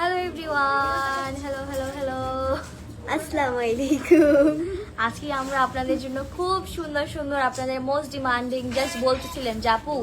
Hello everyone, hello hello hello, আসসালামু আলাইকুম। আজকে আমরা আপনাদের জন্য খুব সুন্দর সুন্দর আপনাদের মোস্ট ডিমান্ডিং জাস্ট বলতেছিলেন যে আপু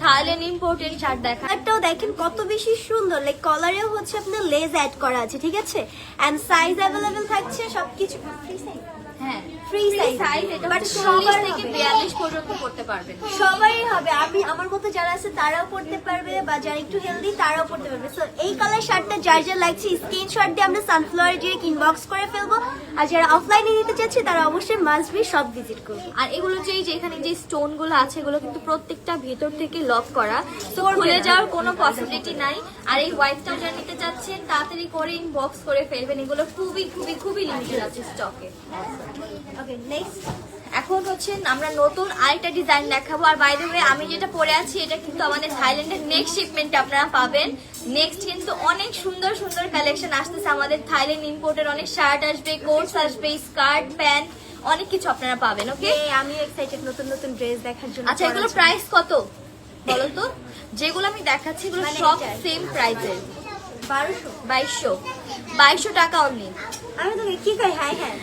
থাইল্যান্ড ইম্পোর্টেড শার্ট দেখা। শার্টটাও দেখেন কত বেশি সুন্দর, লাইক কলারেও হচ্ছে আপনার লেস অ্যাড করা আছে, ঠিক আছে, এন্ড সাইজ अवेलेबल থাকছে সবকিছু ফ্রি সাইজ। হ্যাঁ, ফ্রি সাইজ, এটা বাট 40 সবার থেকে হবে। 42 পর্যন্ত পড়তে পারবেন। সবাই হবে, আমি আমার মতো যারা আছে তারাও পড়তে পারবে, বা যারা একটু হেলদি তারাও পড়তে পারবে। সো এই কালার শার্টটা যার যার লাগছে স্ক্রিনশট দিয়ে আমরা সানফ্লাওয়ার ডিরেক্ট ইনবক্স করে ফেলবো, আর যারা অফলাইনে নিতে চাচ্ছে তারা অবশ্যই মাস্ট বি শপ ভিজিট করবে। আর এগুলো যে এখানে যে স্টোন গুলো আছে এগুলো কিন্তু প্রত্যেকটা ভিতর থেকে লক করা, তো পড়বে খুলে না। যাওয়ার কোনো পসিবিলিটি নাই। আর এই হোয়াইটটাও যারা নিতে চাচ্ছেন তাড়াতাড়ি করে ইনবক্স করে ফেলবেন, এগুলো খুবই খুবই খুবই লিমিটেড আছে স্টকে। ওকে, নেক্সট এখন হচ্ছে আমরা নতুন আরেকটা ডিজাইন দেখাবো। আর বাই দ্য ওয়ে আমি যেটা পরে আছি এটা কিন্তু আমাদের থাইল্যান্ডের নেক্সট শিপমেন্টে আপনারা পাবেন। নেক্সট কিন্তু অনেক সুন্দর সুন্দর কালেকশন আসতেছে, আমাদের থাইল্যান্ড ইম্পোর্টের অনেক শার্ট আসবে, কোটস আসবে, স্কার্ট, প্যান্ট, অনেক কিছু আপনারা পাবেন। ওকে, আমিও এক্সাইটেড নতুন নতুন ড্রেস দেখার জন্য। আচ্ছা এগুলো প্রাইস কত বলো তো? যেগুলো আমি দেখাচ্ছি এগুলো মানে সব এটার? সেম প্রাইসের, 1200 2200 টাকা অনলি। আমি তোকে কি কই, হ্যাঁ হ্যাঁ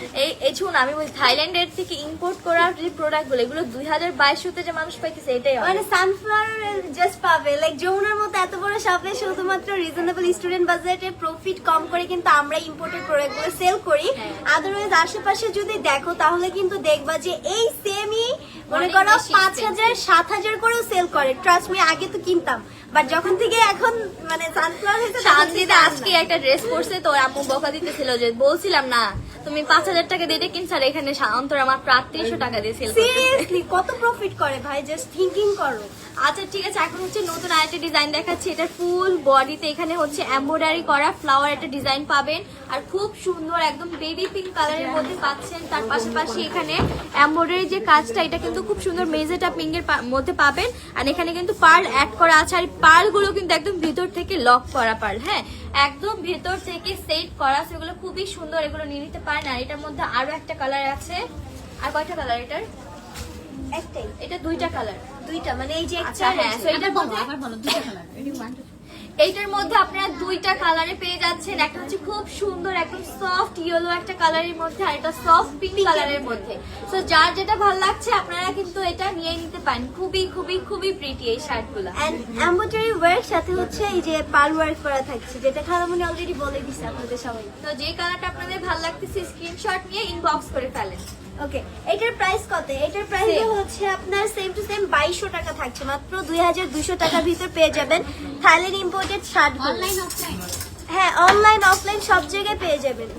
এই শুন, আমি বলি থাইল্যান্ডের থেকে ইম্পোর্ট করা যে প্রোডাক্ট গুলো এগুলো 2200 তে যে মানুষ পাইতেছে এটাই অনেক। মানে সানফ্লাওয়ার জাস্ট পাবে, লাইক যমুনার মতো এত বড় শপে শুধুমাত্র রিজনেবল স্টুডেন্ট বাজেটে প্রফিট কম করে কিন্তু আমরা ইম্পোর্টেড প্রোডাক্টগুলো সেল করি। হ্যাঁ। আদারওয়াইজ আশেপাশে যদি দেখো তাহলে কিন্তু দেখবা যে এই সেমই মনে অনেক করো বেশি 5000 7000 করেও সেল করে। ট্রাস্ট মি, আগে তো কিনতাম, বাট যখন থেকে এখন মানে সানফ্লাওয়ার হয়েছে শান্তিতে আজকে একটা ড্রেস পরছে তো আম্মু বকা দিতেছিল যে বলছিলাম না তুমি 5000 টাকা দিয়ে কিনছ আর এখানে অন্তর আমার ৩৩০০ টাকা দিয়ে সেল করতেছে। সিরিয়াসলি কত প্রফিট করে ভাই, জাস্ট থিংকিং করো। আচ্ছা ঠিক আছে, এখন হচ্ছে নতুন আরেকটা ডিজাইন দেখাচ্ছি। এটা ফুল বডিতে এখানে হচ্ছে এমব্রয়ডারি করা ফ্লাওয়ার একটা ডিজাইন পাবেন, আর খুব সুন্দর একদম বেবি পিঙ্ক কালারের মধ্যে পাচ্ছেন। তার পাশাপাশি এখানে এমব্রয়ডারি যে কাজটা এটা কিন্তু খুব সুন্দর মেজেটা পিঙ্কের মধ্যে পাবেন। আর এখানে কিন্তু পার্ল অ্যাড করা আছে, আর পার্ল গুলো কিন্তু একদম ভিতর থেকে লক করা পার্ল, হ্যাঁ একদম ভেতর থেকে সেট করা, সেগুলো খুবই সুন্দর, এগুলো নিয়ে নিতে পারেন। আর এটার মধ্যে আরো একটা কালার আছে। আর কয়টা কালার এটার? একটাই, এটা দুইটা কালার। দুইটা, মানে এই যে আচ্ছা হ্যাঁ, so এটার মধ্যে এইটার মধ্যে আপনারা দুইটা কালারে পেয়ে যাচ্ছেন। একটা হচ্ছে খুব সুন্দর একদম সফট ইয়েলো একটা কালারের মধ্যে, আর এটা সফট পিঙ্ক কালারের মধ্যে। তো যার যেটা ভালো লাগছে আপনারা কিন্তু এটা নিয়ে নিতে পারেন। খুবই খুবই খুবই প্রিটি এই শার্টগুলো। এন্ড এমব্রয়ডারি ওয়ার্ক সাথে হচ্ছে এই যে পার্ল ওয়ার্ক করা থাকছে, যেটা খালামণি অলরেডি বলে দিছে আপনাদের সবাই। তো যে কালারটা আপনাদের ভালো লাগতেছে স্ক্রিনশট নিয়ে ইনবক্স করে ফেলেন। ওকে, এটার প্রাইস কত? এটার প্রাইস Same. হচ্ছে আপনার সেম টু সেম 2200 টাকা থাকছে, মাত্র 2200 টাকার ভিতর পেয়ে যাবেন Thailand imported shirt. Online offline? হ্যাঁ, অনলাইন অফলাইন সব জায়গায় পেয়ে যাবেন।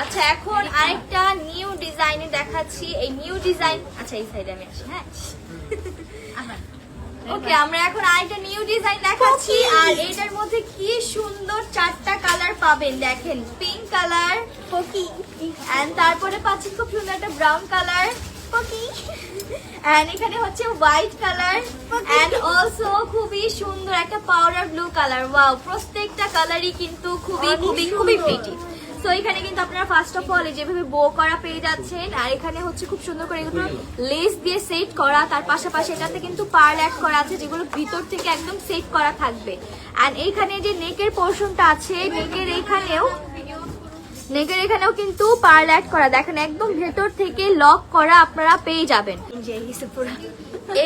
আচ্ছা এখন আরেকটা নিউ ডিজাইনে দেখাচ্ছি। এই নিউ ডিজাইন, আচ্ছা এই সাইডে আমি আসি, হ্যাঁ ওকে, আমরা এখন আরেকটা নিউ ডিজাইন দেখাচ্ছি। আর এটার মধ্যে কি সুন্দর চারটা কালার পাবেন, দেখেন পিঙ্ক কালার পকি এন্ড তারপরে পাচ্ছি খুব সুন্দর একটা ব্রাউন কালার পকি এন্ড এখানে হচ্ছে হোয়াইট কালার এন্ড অলসো খুবই সুন্দর একটা পাউডার ব্লু কালার। ওয়াও, প্রত্যেকটা কালারই কিন্তু খুবই অনেক খুবই খুবই সুন্দর। প্রিটি। তো এখানে কিন্তু আপনারা ফার্স্ট অফ অল যেভাবে বো করা পেয়ে যাচ্ছেন, আর এখানে হচ্ছে খুব সুন্দর করে এগুলো লেস দিয়ে সেট করা, তার পাশাপাশি এটাতে কিন্তু পার্ল অ্যাড করা আছে যেগুলো ভিতর থেকে একদম সেট করা থাকবে। এন্ড এইখানে যে নেকের পোর্শনটা আছে, নেকের এখানেও কিন্তু পার্ল অ্যাড করা, দেখেন একদম ভেতর থেকে লক করা আপনারা পেয়ে যাবেন। এনজয় হিসেবে পুরো।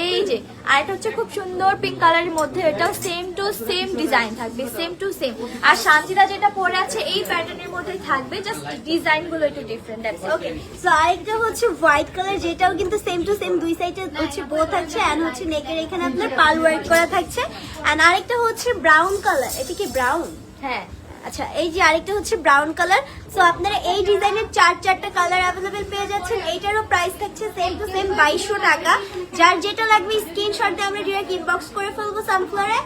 এই যে আর এটা হচ্ছে খুব সুন্দর পিঙ্ক কালারের মধ্যে, এটাও সেম টু সেম ডিজাইন থাকবে, সেম টু সেম। আর শান্তিদা যেটা পরে আছে এই প্যাটার্নের মধ্যে থাকবে, জাস্ট ডিজাইন গুলো একটু ডিফারেন্ট আছে। ওকে, সো আরেকটা হচ্ছে হোয়াইট কালার, যেটাও কিন্তু সেম টু সেম, দুই সাইডে হচ্ছে বো থাকছে এন্ড হচ্ছে নেকের এখানে আপনার পার্ল ওয়ার্ক করা থাকছে। এন্ড আরেকটা হচ্ছে ব্রাউন কালার, এটা কি ব্রাউন? হ্যাঁ আচ্ছা, এই যে আরেকটা হচ্ছে ব্রাউন কালার। সো আপনারা এই ডিজাইনের চারটা কালার অ্যাভেলেবেল পেয়ে যাচ্ছেন। এইটারও প্রাইস থাকছে সেম টু সেম 2200 টাকা। যার যেটা লাগবে স্ক্রিনশট দিয়ে আমরা ডিরেক্ট ইনবক্স করে ফেলবো সানফ্লাওয়ারে।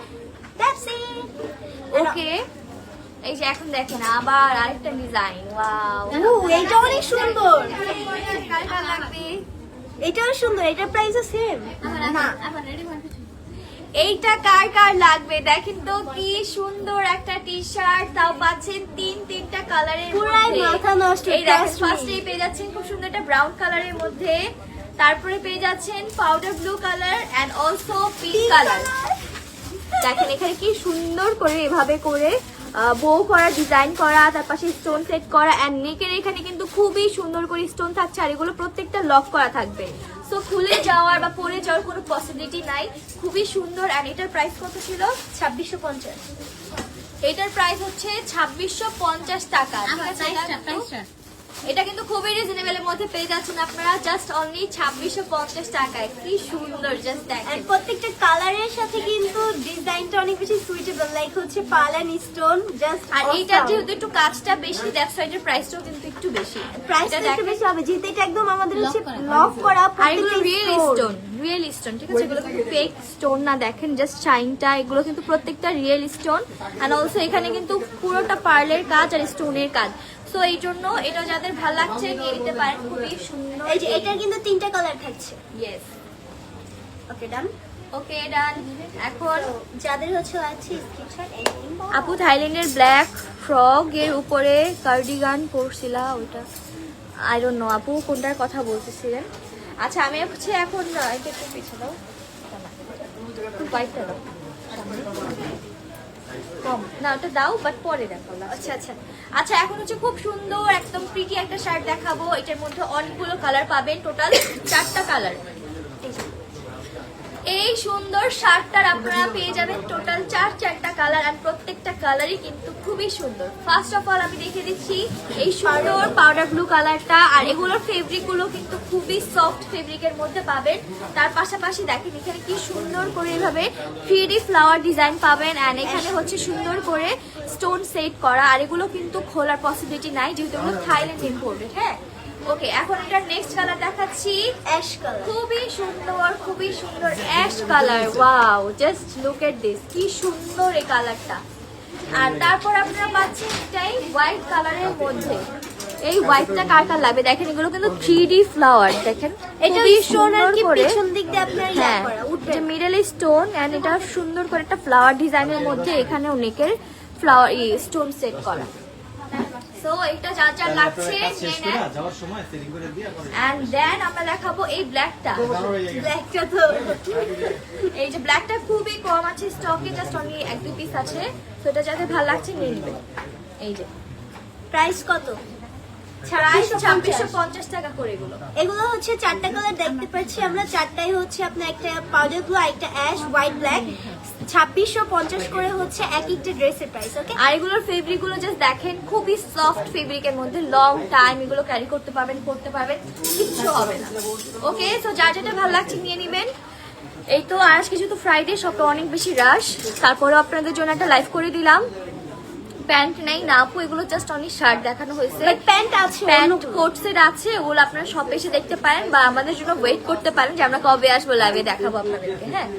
That's it. ওকে, এই যে এখন দেখেন আবার আরেকটা ডিজাইন। ওয়াও, এইটা অনেক সুন্দর, কালটা লাগবে। এটাও সুন্দর, এটার প্রাইসও সেম। না, এইটা কার কার লাগবে দেখেন তো, কি সুন্দর একটা টি শার্ট, তাও পাচ্ছেন তিনটা কালারের পুরাই মধ্যে। মাথা নষ্ট, এই দেখেন trust me। ফার্স্টেই পেয়ে যাচ্ছেন খুব সুন্দর একটা ব্রাউন কালারের মধ্যে, তারপরে পেয়ে যাচ্ছেন powder blue colour and also pink colour. দেখেন এখানে কি সুন্দর করে এভাবে করে বো করা, ডিজাইন করা, তার পাশে স্টোন সেট করা অ্যান্ড নেকের এখানে কিন্তু খুবই সুন্দর করে স্টোন থাকছে আর এগুলো প্রত্যেকটা লক করা থাকবে। সো খুলে যাওয়ার বা পরে যাওয়ার কোনো পসিবিলিটি নাই, খুবই সুন্দর। অ্যান্ড এটার প্রাইস কত ছিল? 2650। এটার প্রাইস হচ্ছে 2650 টাকা। ঠিক আছে, এটা কিন্তু খুবই রিজনেবলের মধ্যে পেয়ে যাচ্ছেন আপনারা, জাস্ট অনলি 2650 টাকায়। কি সুন্দর, জাস্ট দেখেন। আর প্রত্যেকটা কালারের সাথে কিন্তু ডিজাইনটা অনেক বেশি সুইটেবল, লাইক হচ্ছে পার্ল এন্ড স্টোন, জাস্ট। আর এইটা যেহেতু একটু কাজটা বেশি, দ্যাটস ওয়াই এর প্রাইসটাও কিন্তু একটু বেশি। প্রাইসটা একটু বেশি হবে যেহেতু এটা একদম আমাদের হচ্ছে লক করা, আর এগুলো রিয়েল স্টোন, রিয়েল স্টোন। ঠিক আছে, এগুলো কিন্তু ফেক স্টোন না, দেখেন জাস্ট শাইনটা, এগুলো কিন্তু প্রত্যেকটা রিয়েল স্টোন। এন্ড অলসো এখানে কিন্তু পুরোটা পার্লের কাজ আর স্টোনের কাজ। সো এই জন্য এটা যাদের ভালো লাগছে নিয়ে নিতে পারেন, খুবই সুন্দর। এই যে এটার কিন্তু 3টা কালার থাকছে। ইয়েস, ওকে ডান। ওকে ডান। এখন যাদের হচ্ছে আছে স্ক্রিনশট আপু থাইল্যান্ডের ব্ল্যাক ফ্রক এর উপরে কার্ডিগান পরছিলা, ওইটা আই ডোন্ট নো আপু কোনটার কথা বলতেছিলেন। আচ্ছা আমি হচ্ছে এখন এটা একটু পিছিয়ে দাও, হোয়াইটটা দাও, কম না ওটা দাও, বাট পরে দেখো। আচ্ছা আচ্ছা আচ্ছা এখন হচ্ছে খুব সুন্দর একদম প্রিটি একটা শার্ট দেখাবো। এটার মধ্যে অনেকগুলো কালার পাবেন, টোটাল 4টা কালার। এই সুন্দর শার্টটার আপনারা পেয়ে যাবেন টোটাল 4টা কালার, আর প্রত্যেকটা কালারই কিন্তু খুবই সুন্দর। ফার্স্ট অফ অল আমি দেখে দিচ্ছি এই সুন্দর পাউডার ব্লু কালারটা, আর এগুলোর ফেব্রিক গুলো কিন্তু খুবই সফট ফেব্রিকের মধ্যে পাবেন। তার পাশাপাশি দেখেন এখানে কি সুন্দর করে এইভাবে 3D ফ্লাওয়ার ডিজাইন পাবেন, এন্ড এখানে হচ্ছে সুন্দর করে স্টোন সেট করা। আর এগুলো কিন্তু খোলার পসিবিলিটি নাই যেহেতু এগুলো থাইল্যান্ড ইম্পোর্টেড। হ্যাঁ ওকে, এখন এটার নেক্সট কালার দেখাচ্ছি, অ্যাশ কালার। খুবই সুন্দর, খুবই সুন্দর ash colour. Wow, just look at this, কি সুন্দর এই কালারটা। আর তারপর আপনারা পাচ্ছেন এটাই হোয়াইট কালারের মধ্যে। এই হোয়াইটটা কার কার লাগবে দেখেন, এগুলো কিন্তু 3D ফ্লাওয়ার দেখেন, এটা খুবই স্টোন আর সুন্দর কি করে। পিছন দিক দিয়ে আপনার ইয়া হ্যাঁ, করা উঠবে। এটা মিডল স্টোন এন্ড এটা সুন্দর করে একটা ফ্লাওয়ার ডিজাইনের মধ্যে এখানে অনেকের ফ্লাওয়ার স্টোন সেট করা। সো এটা যা যা লাগছে যাওয়ার সময় সেটিং করে দিয়ে এন্ড দেন আমরা দেখাবো এই ব্ল্যাকটা। ব্ল্যাকটা তো এই যে ব্ল্যাকটা খুবই কম আছে স্টকে, জাস্ট অনলি 1-2 পিস আছে। তো এটা যাদের ভালো লাগছে নিয়ে নেবেন। এই যে প্রাইস কত? প্রাইস 2650 টাকা করে এগুলো। এগুলো হচ্ছে 4টা কালার দেখতে পাচ্ছি আমরা, 4টাই হচ্ছে আপনার একটা পাউডার ব্লু, একটা অ্যাশ, হোয়াইট, ব্ল্যাক। 2650 করে হচ্ছে এক একটা ড্রেসের প্রাইস। ওকে, আর এগুলোর ফেব্রিক গুলো জাস্ট দেখেন, খুবই সফট ফেব্রিকের মধ্যে, লং টাইম এগুলো ক্যারি করতে পারবেন, কিচ্ছু হবে না। ওকে, তো যার যেটা ভালো লাগছে নিয়ে নেবেন। এই তো আজ কিছু তো ফ্রাইডে, শপে অনেক বেশি রাশ, তারপরেও আপনাদের জন্য একটা লাইভ করে দিলাম। প্যান্ট নেই না আপু, এগুলো জাস্ট অনলি শার্ট দেখানো হয়েছে। বাট প্যান্ট আছে, প্যান্ট কোট সেট আছে, ওগুলো আপনারা শপে এসে দেখতে পারেন বা আমাদের জন্য ওয়েট করতে পারেন যে আমরা কবে আসবো, লাইভে দেখাবো আপনাদেরকে। হ্যাঁ,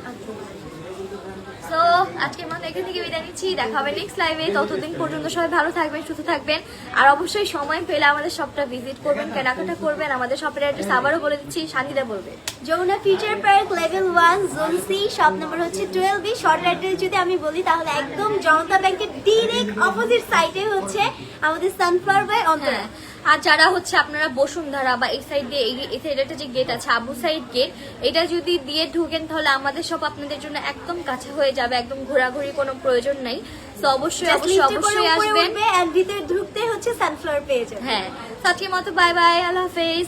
তো আজকের মতো এখান থেকে বিদায় নিচ্ছি, দেখা হবে নেক্সট লাইভে। ততদিন পর্যন্ত সবাই ভালো থাকবেন, সুস্থ থাকবেন, আর অবশ্যই সময় পেলে আমাদের শপটা ভিজিট করবেন, কেনাকাটা করবেন। আমাদের শপের অ্যাড্রেস আবারও বলে দিচ্ছি, শান্তিদা বলবে। Jamuna future park level 1 zone C, shop number হচ্ছে 12B। শর্ট অ্যাড্রেস যদি আমি বলি তাহলে একদম জনতা ব্যাংকের ডিরেক্ট অপোজিট সাইডে হচ্ছে আমাদের সানফ্লাওয়ার বাই অন্তরা। আর যারা হচ্ছে আপনারা বসুন্ধরা বা এই সাইড দিয়ে এই সাইডে যে গেট আছে আবু সাইড গেট, এটা যদি দিয়ে ঢুকেন তাহলে আমাদের সব আপনাদের জন্য একদম কাছে হয়ে যাবে, একদম ঘোরাঘুরি কোনো প্রয়োজন নাই। তো অবশ্যই অবশ্যই অবশ্যই আসবেন, এন্ড ভিতরে ঢুকতে হচ্ছে সানফ্লাওয়ার পেয়ে যাবেন। হ্যাঁ, আজকের মতো বাই বাই, আল্লাহ হাফেজ।